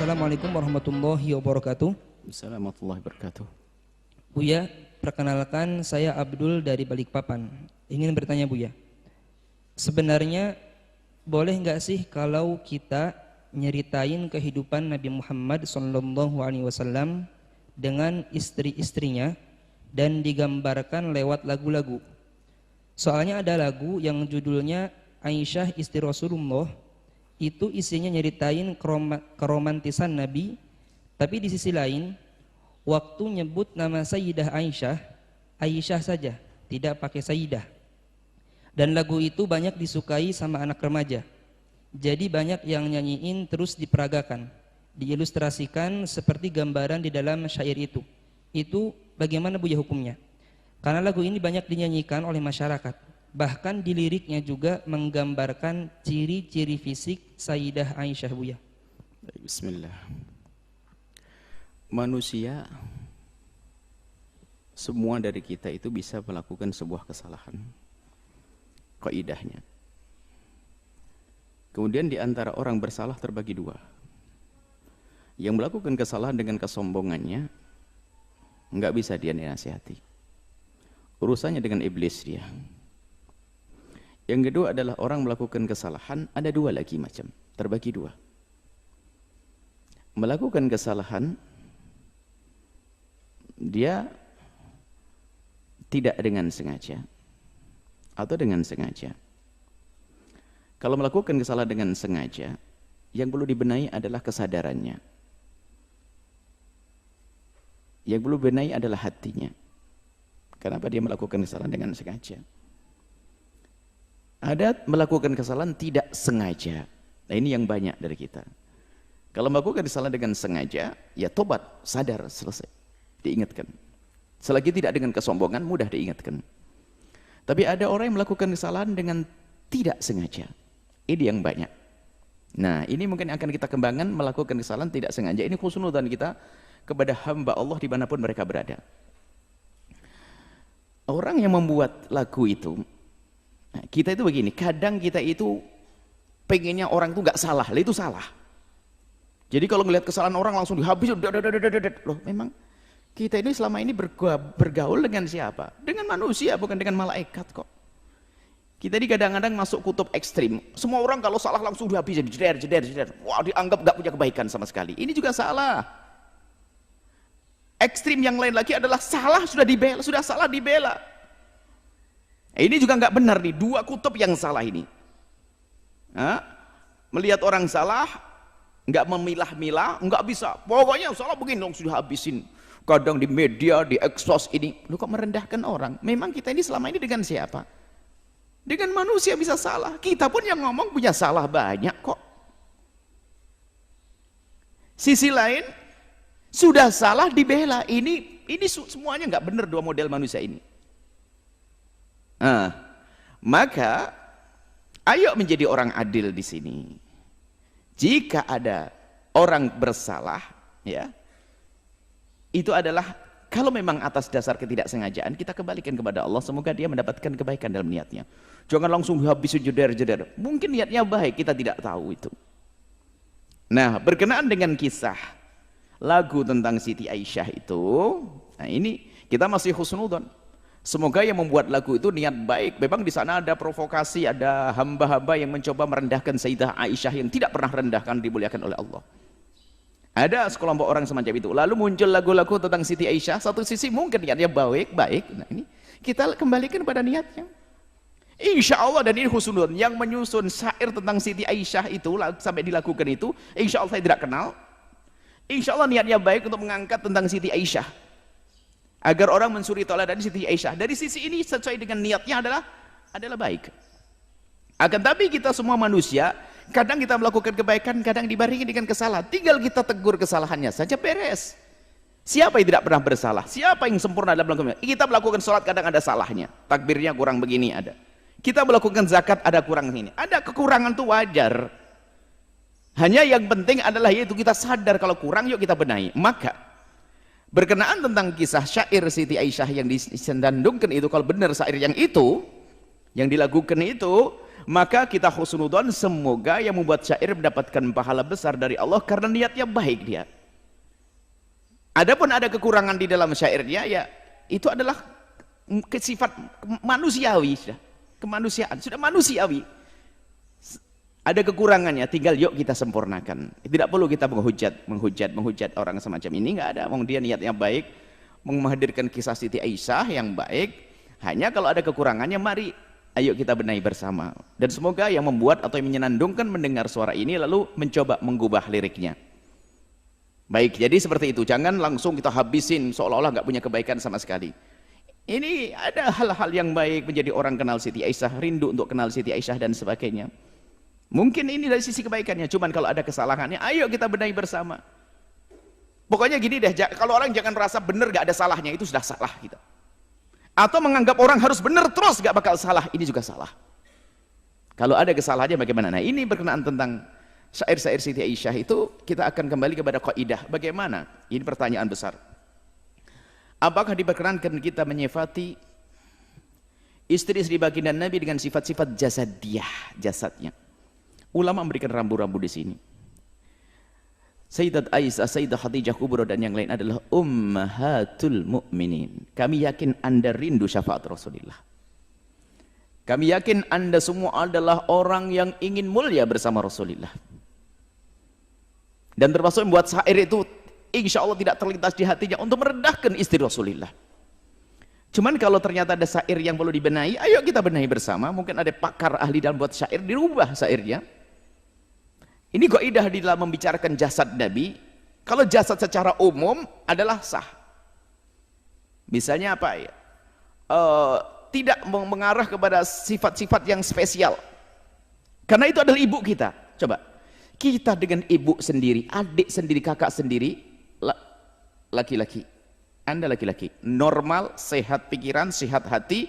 Assalamualaikum warahmatullahi wabarakatuh. Assalamualaikum warahmatullahi wabarakatuh. Buya, perkenalkan saya Abdul dari Balikpapan. Ingin bertanya Buya, sebenarnya boleh nggak sih kalau kita nyeritain kehidupan Nabi Muhammad SAW dengan istri-istrinya dan digambarkan lewat lagu-lagu? Soalnya ada lagu yang judulnya Aisyah Istri Rasulullah, itu isinya nyeritain keromantisan Nabi, tapi di sisi lain waktu nyebut nama Sayyidah Aisyah, Aisyah saja, tidak pakai Sayyidah. Dan lagu itu banyak disukai sama anak remaja. Jadi banyak yang nyanyiin terus diperagakan, diilustrasikan seperti gambaran di dalam syair itu. Itu bagaimana Buya hukumnya? Karena lagu ini banyak dinyanyikan oleh masyarakat. Bahkan di liriknya juga menggambarkan ciri-ciri fisik Sayyidah Aisyah Buya. Bismillah. Manusia, semua dari kita itu bisa melakukan sebuah kesalahan. Kaidahnya. Kemudian di antara orang bersalah terbagi dua. Yang melakukan kesalahan dengan kesombongannya, enggak bisa dia nasihati. Urusannya dengan iblis dia. Yang kedua adalah orang melakukan kesalahan, ada dua lagi macam, terbagi dua. Melakukan kesalahan, dia tidak dengan sengaja atau dengan sengaja. Kalau melakukan kesalahan dengan sengaja, yang perlu dibenahi adalah kesadarannya. Yang perlu dibenahi adalah hatinya. Kenapa dia melakukan kesalahan dengan sengaja? Ada melakukan kesalahan tidak sengaja. Nah ini yang banyak dari kita. Kalau melakukan kesalahan dengan sengaja, ya tobat, sadar, selesai. Diingatkan. Selagi tidak dengan kesombongan, mudah diingatkan. Tapi ada orang yang melakukan kesalahan dengan tidak sengaja. Ini yang banyak. Nah ini mungkin akan kita kembangkan, melakukan kesalahan tidak sengaja. Ini khusnudzan kita kepada hamba Allah dimanapun mereka berada. Orang yang membuat lagu itu, nah, kita itu begini, kadang kita itu pengennya orang itu nggak salah, itu salah. Jadi kalau ngelihat kesalahan orang langsung dihabis, loh memang kita ini selama ini bergaul dengan siapa? Dengan manusia, bukan dengan malaikat kok. Kita ini kadang-kadang masuk kutub ekstrim. Semua orang kalau salah langsung dihabis, jeder. Wah dianggap nggak punya kebaikan sama sekali. Ini juga salah. Ekstrim yang lain lagi adalah salah sudah dibela, sudah salah dibela. Ini juga nggak benar nih, dua kutub yang salah ini. Melihat orang salah, nggak memilah-milah, nggak bisa. Pokoknya salah begini dong sudah habisin. Kadang di media, di eksos ini, lu kok merendahkan orang? Memang kita ini selama ini dengan siapa? Dengan manusia bisa salah. Kita pun yang ngomong punya salah banyak kok. Sisi lain, sudah salah dibela. Ini semuanya nggak benar dua model manusia ini. Maka ayo menjadi orang adil di sini. Jika ada orang bersalah, ya, itu adalah kalau memang atas dasar ketidaksengajaan, kita kembalikan kepada Allah. Semoga dia mendapatkan kebaikan dalam niatnya. Jangan langsung habis jeder. Mungkin niatnya baik, kita tidak tahu itu. Nah, berkenaan dengan kisah lagu tentang Siti Aisyah itu, nah ini kita masih husnudzon. Semoga yang membuat lagu itu niat baik. Memang di sana ada provokasi, ada hamba-hamba yang mencoba merendahkan Sayyidah Aisyah yang tidak pernah rendahkan, dimuliakan oleh Allah. Ada sekelompok orang semacam itu. Lalu muncul lagu-lagu tentang Siti Aisyah. Satu sisi mungkin niatnya baik. Nah ini kita kembalikan pada niatnya. Insya Allah, dan ini husnul yang menyusun syair tentang Siti Aisyah itu sampai dilakukan itu, insya Allah saya tidak kenal. Insya Allah niatnya baik untuk mengangkat tentang Siti Aisyah, agar orang mensuri teladan Siti Aisyah. Dari sisi ini sesuai dengan niatnya adalah baik. Akan tapi kita semua manusia, kadang kita melakukan kebaikan, kadang dibarengi dengan kesalahan. Tinggal kita tegur kesalahannya saja, beres. Siapa yang tidak pernah bersalah? Siapa yang sempurna dalam melakukan? Kita melakukan sholat kadang ada salahnya, takbirnya kurang begini ada. Kita melakukan zakat ada kurang ini. Ada kekurangan itu wajar. Hanya yang penting adalah yaitu kita sadar kalau kurang, yuk kita benahi. Maka berkenaan tentang kisah syair Siti Aisyah yang disandungkan itu, kalau benar syair yang itu yang dilakukan itu maka kita husnudzon semoga yang membuat syair mendapatkan pahala besar dari Allah karena niatnya baik dia. Adapun ada kekurangan di dalam syairnya, ya itu adalah sifat manusiawi, sudah kemanusiaan, sudah manusiawi. Ada kekurangannya, tinggal yuk kita sempurnakan. Tidak perlu kita menghujat orang semacam ini, nggak ada. Wong dia niatnya baik, menghadirkan kisah Siti Aisyah yang baik. Hanya kalau ada kekurangannya, mari ayo kita benahi bersama. Dan semoga yang membuat atau yang menyenandungkan mendengar suara ini lalu mencoba mengubah liriknya. Baik, jadi seperti itu. Jangan langsung kita habisin seolah-olah nggak punya kebaikan sama sekali. Ini ada hal-hal yang baik, menjadi orang kenal Siti Aisyah, rindu untuk kenal Siti Aisyah dan sebagainya. Mungkin ini dari sisi kebaikannya, cuman kalau ada kesalahannya, ayo kita benahi bersama. Pokoknya gini deh, kalau orang jangan merasa benar gak ada salahnya, itu sudah salah kita. Atau menganggap orang harus benar terus gak bakal salah, ini juga salah. Kalau ada kesalahannya bagaimana? Nah ini berkenaan tentang syair-syair Siti Aisyah itu, kita akan kembali kepada kaidah. Bagaimana? Ini pertanyaan besar. Apakah diperkenankan kita menyifati istri-istri baginda Nabi dengan sifat-sifat jasadiyah, jasadnya? Ulama memberikan rambu-rambu di sini. Sayyidat Aisyah, Sayyidah Khadijah Kubra dan yang lain adalah ummahatul mu'minin. Kami yakin Anda rindu syafaat Rasulullah. Kami yakin Anda semua adalah orang yang ingin mulia bersama Rasulullah. Dan termasuk membuat syair itu insya Allah tidak terlintas di hatinya untuk merendahkan istri Rasulullah. Cuman kalau ternyata ada syair yang perlu dibenahi, ayo kita benahi bersama. Mungkin ada pakar ahli dalam buat syair, dirubah syairnya. Ini kaidah di dalam membicarakan jasad Nabi. Kalau jasad secara umum adalah sah. Misalnya apa ya? Tidak mengarah kepada sifat-sifat yang spesial. Karena itu adalah ibu kita. Coba, kita dengan ibu sendiri, adik sendiri, kakak sendiri, laki-laki. Anda laki-laki, normal, sehat pikiran, sehat hati,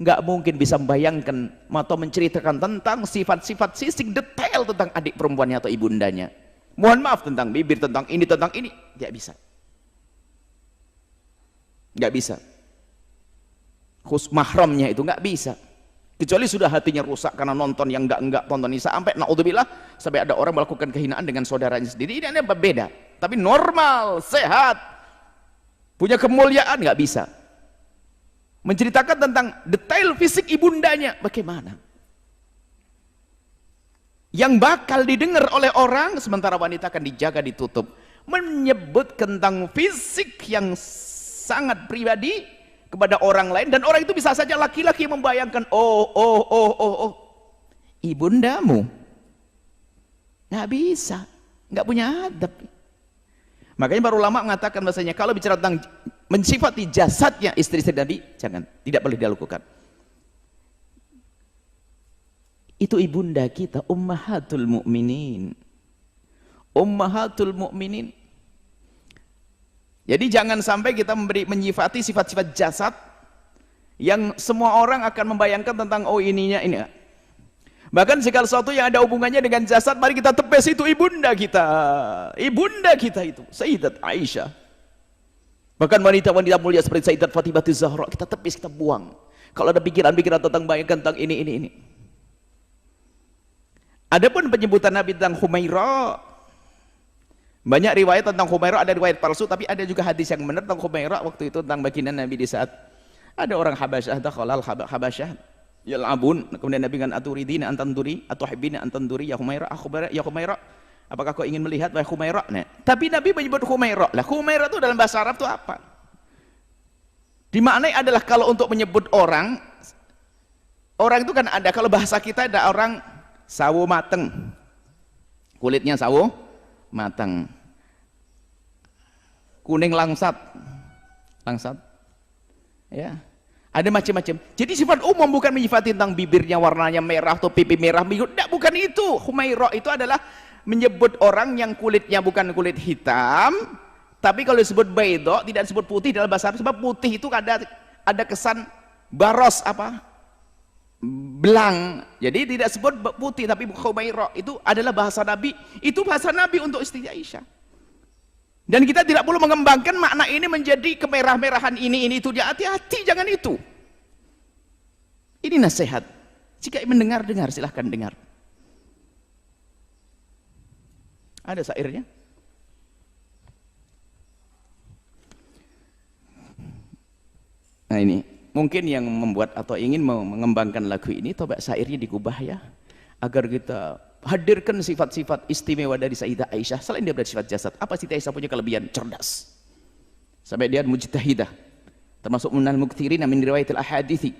nggak mungkin bisa membayangkan atau menceritakan tentang sifat-sifat sisik detail tentang adik perempuannya atau ibundanya. Mohon maaf, tentang bibir, tentang ini, nggak bisa. Nggak bisa. Mahramnya itu nggak bisa. Kecuali sudah hatinya rusak karena nonton yang enggak tonton ini, sampai naudzubillah, sampai ada orang melakukan kehinaan dengan saudaranya sendiri. Ini beda. Tapi normal, sehat, punya kemuliaan, nggak bisa. Menceritakan tentang detail fisik ibundanya, bagaimana? Yang bakal didengar oleh orang, sementara wanita akan dijaga, ditutup. Menyebut tentang fisik yang sangat pribadi kepada orang lain, dan orang itu bisa saja laki-laki membayangkan, ibundamu. Nggak bisa, nggak punya adab. Makanya para ulama mengatakan bahasanya kalau bicara tentang mensifati jasadnya istri-istri Nabi, jangan, tidak boleh dilakukan. Itu ibunda kita, ummahatul mu'minin. Ummahatul mu'minin. Jadi jangan sampai kita menyifati sifat-sifat jasad yang semua orang akan membayangkan tentang ininya ini. Bahkan segala sesuatu yang ada hubungannya dengan jasad, mari kita tepes itu ibunda kita. Ibunda kita itu Sayyidat Aisyah. Bahkan wanita-wanita mulia seperti Sayyidat Fatimah Zahra, kita tepis, kita buang. Kalau ada pikiran-pikiran tentang bayangkan tentang ini. Adapun penyebutan Nabi tentang Humaira, banyak riwayat tentang Humaira, ada riwayat palsu, tapi ada juga hadis yang benar tentang Humaira waktu itu tentang baginda Nabi di saat ada orang Habasyah, dakhalal Habasyah yal'abun, kemudian Nabi kan aturidina antanduri atau hibbina antanduri ya Humaira, ya Humaira, apakah kau ingin melihat wahai Humaira? Nah, tapi Nabi menyebut Humaira. Lah Humaira itu dalam bahasa Arab itu apa? Dimaknai adalah kalau untuk menyebut orang itu kan ada, kalau bahasa kita ada orang sawo mateng, kulitnya sawo mateng, kuning langsat, ya. Ada macam-macam. Jadi sifat umum bukan menyifati tentang bibirnya warnanya merah atau pipi merah, tidak, bukan itu. Humaira itu adalah menyebut orang yang kulitnya bukan kulit hitam, tapi kalau disebut baydo tidak disebut putih dalam bahasa Arab, sebab putih itu ada kesan baros belang. Jadi tidak sebut putih, tapi Humaira itu adalah bahasa Nabi. Itu bahasa Nabi untuk istri Aisyah. Dan kita tidak perlu mengembangkan makna ini menjadi kemerah-merahan ini itu dia, hati-hati, jangan itu. Ini nasihat. Jika mendengar, silahkan dengar. Ada syairnya. Nah ini, mungkin yang membuat atau ingin mengembangkan lagu ini, coba syairnya digubah ya, agar kita hadirkan sifat-sifat istimewa dari Sayyidah Aisyah. Selain dia bersifat jasad, apa Sayyidah Aisyah punya kelebihan? Cerdas. Sampai dia mujtahidah, termasuk minal mukthirina min riwayatil ahadithi.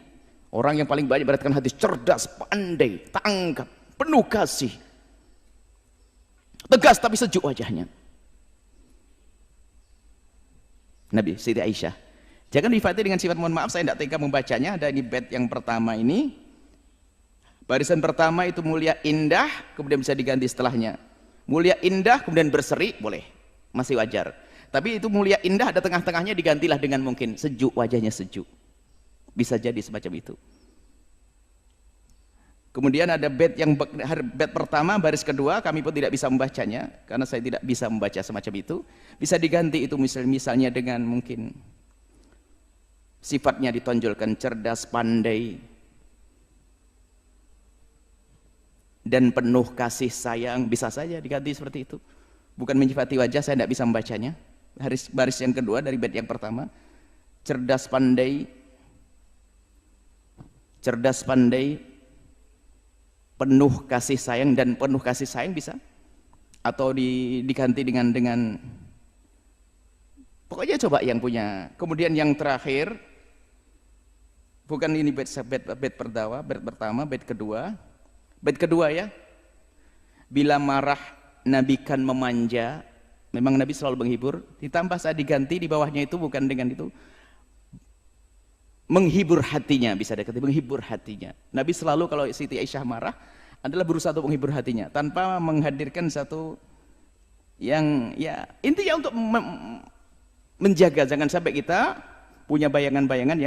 Orang yang paling banyak beratkan hadis, cerdas, pandai, tangkap, penuh kasih. Tegas tapi sejuk wajahnya. Nabi Sayyidah Aisyah. Jangan difati dengan sifat, mohon maaf saya tidak tega membacanya. Ada ini bait yang pertama ini. Barisan pertama itu mulia indah, kemudian bisa diganti setelahnya. Mulia indah, kemudian berseri, boleh. Masih wajar. Tapi itu mulia indah, ada tengah-tengahnya digantilah dengan mungkin sejuk, wajahnya sejuk. Bisa jadi semacam itu. Kemudian ada bait yang bait pertama, baris kedua, kami pun tidak bisa membacanya karena saya tidak bisa membaca semacam itu. Bisa diganti itu misalnya dengan mungkin sifatnya ditonjolkan cerdas, pandai, dan penuh kasih sayang, bisa saja diganti seperti itu. Bukan menyifati wajah, saya tidak bisa membacanya. Baris yang kedua dari bait yang pertama, cerdas pandai, penuh kasih sayang, dan penuh kasih sayang bisa atau diganti dengan pokoknya coba yang punya. Kemudian yang terakhir, bukan ini bait pertama, bait kedua ya. Bila marah Nabi kan memanja. Memang Nabi selalu menghibur. Ditambah saat diganti di bawahnya itu bukan dengan itu, menghibur hatinya, bisa dikatakan menghibur hatinya. Nabi selalu kalau Siti Aisyah marah adalah berusaha untuk menghibur hatinya tanpa menghadirkan satu yang ya intinya untuk menjaga jangan sampai kita punya bayangan-bayangan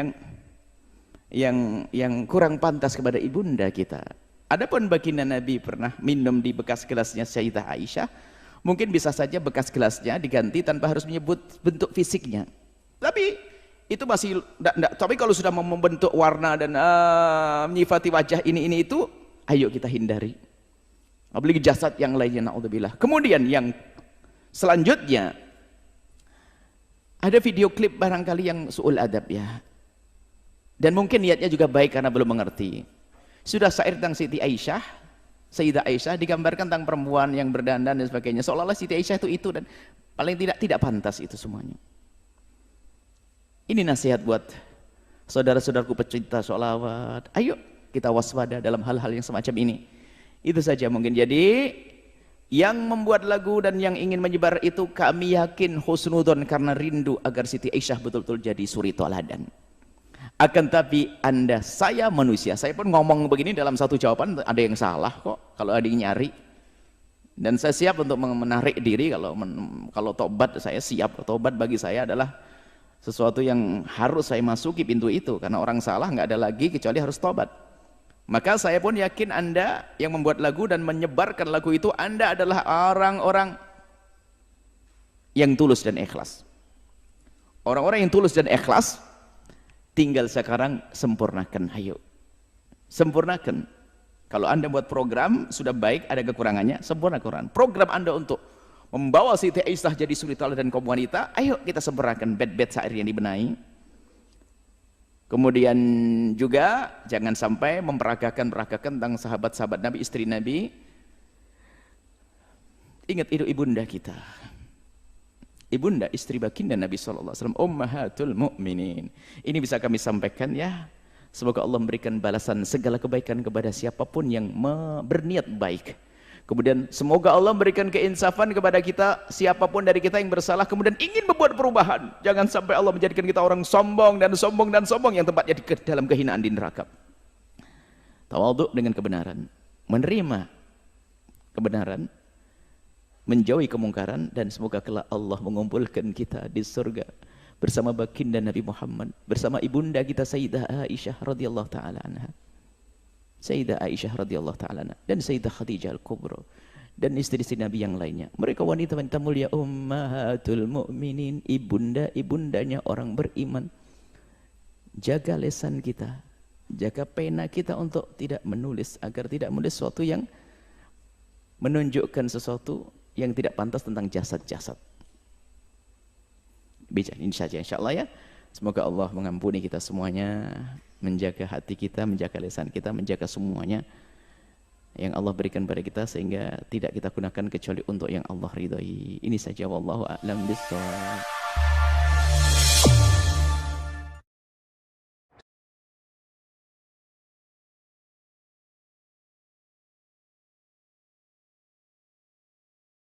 yang kurang pantas kepada ibunda kita. Adapun baginda Nabi pernah minum di bekas gelasnya Sayyidah Aisyah, mungkin bisa saja bekas gelasnya diganti tanpa harus menyebut bentuk fisiknya. Tapi itu masih tapi kalau sudah membentuk warna dan menyifati wajah ini itu, ayo kita hindari. Apalagi jasad yang lainnya, naudzubillah. Kemudian yang selanjutnya ada video klip barangkali yang su'ul adab ya. Dan mungkin niatnya juga baik karena belum mengerti. Sudah syair tentang Siti Aisyah, Sayyidah Aisyah digambarkan tentang perempuan yang berdandan dan sebagainya. Seolah-olah Siti Aisyah itu dan paling tidak pantas itu semuanya. Ini nasihat buat saudara-saudaraku pecinta sholawat. Ayo kita waspada dalam hal-hal yang semacam ini. Itu saja mungkin. Jadi yang membuat lagu dan yang ingin menyebar itu kami yakin husnudon karena rindu agar Siti Aisyah betul-betul jadi suri toladan. Akan tapi saya manusia, saya pun ngomong begini dalam satu jawaban ada yang salah kok kalau ada yang nyari. Dan saya siap untuk menarik diri kalau tobat, saya siap. Tobat bagi saya adalah sesuatu yang harus saya masuki pintu itu, karena orang salah nggak ada lagi kecuali harus tobat. Maka saya pun yakin Anda yang membuat lagu dan menyebarkan lagu itu, Anda adalah orang-orang yang tulus dan ikhlas. Orang-orang yang tulus dan ikhlas, tinggal sekarang sempurnakan, ayo sempurnakan. Kalau Anda buat program sudah baik, ada kekurangannya, sempurnakan program Anda untuk membawa Siti Aisyah jadi suri teladan kaum wanita. Ayo kita sempurnakan bait-bait syair yang dibenahi. Kemudian juga jangan sampai memperagakan tentang sahabat-sahabat Nabi, istri Nabi. Ingat itu ibunda kita, ibunda istri baginda Nabi SAW, ummahatul mu'minin. Ini bisa kami sampaikan ya. Semoga Allah memberikan balasan segala kebaikan kepada siapapun yang berniat baik. Kemudian semoga Allah memberikan keinsafan kepada kita, siapapun dari kita yang bersalah kemudian ingin membuat perubahan. Jangan sampai Allah menjadikan kita orang sombong yang tempatnya di dalam kehinaan di neraka. Tawadhu dengan kebenaran, menerima kebenaran, menjauhi kemungkaran, dan semoga kelak Allah mengumpulkan kita di surga bersama baginda Nabi Muhammad, bersama ibunda kita Sayyidah Aisyah radhiyallahu taala anha, Sayyidah Aisyah radhiyallahu taala anha, dan Sayyidah Khadijah al-Kubra, dan istri-istri Nabi yang lainnya. Mereka wanita-wanita mulia, ummahatul mu'minin, ibunda-ibundanya orang beriman. Jaga lisan kita, Jaga pena kita untuk tidak menulis, agar tidak menulis sesuatu yang menunjukkan sesuatu yang tidak pantas tentang jasad-jasad. Bicara ini saja insyaallah ya. Semoga Allah mengampuni kita semuanya, menjaga hati kita, menjaga lisan kita, menjaga semuanya yang Allah berikan pada kita, sehingga tidak kita gunakan kecuali untuk yang Allah ridhai. Ini saja, wallahu a'lam bishawab.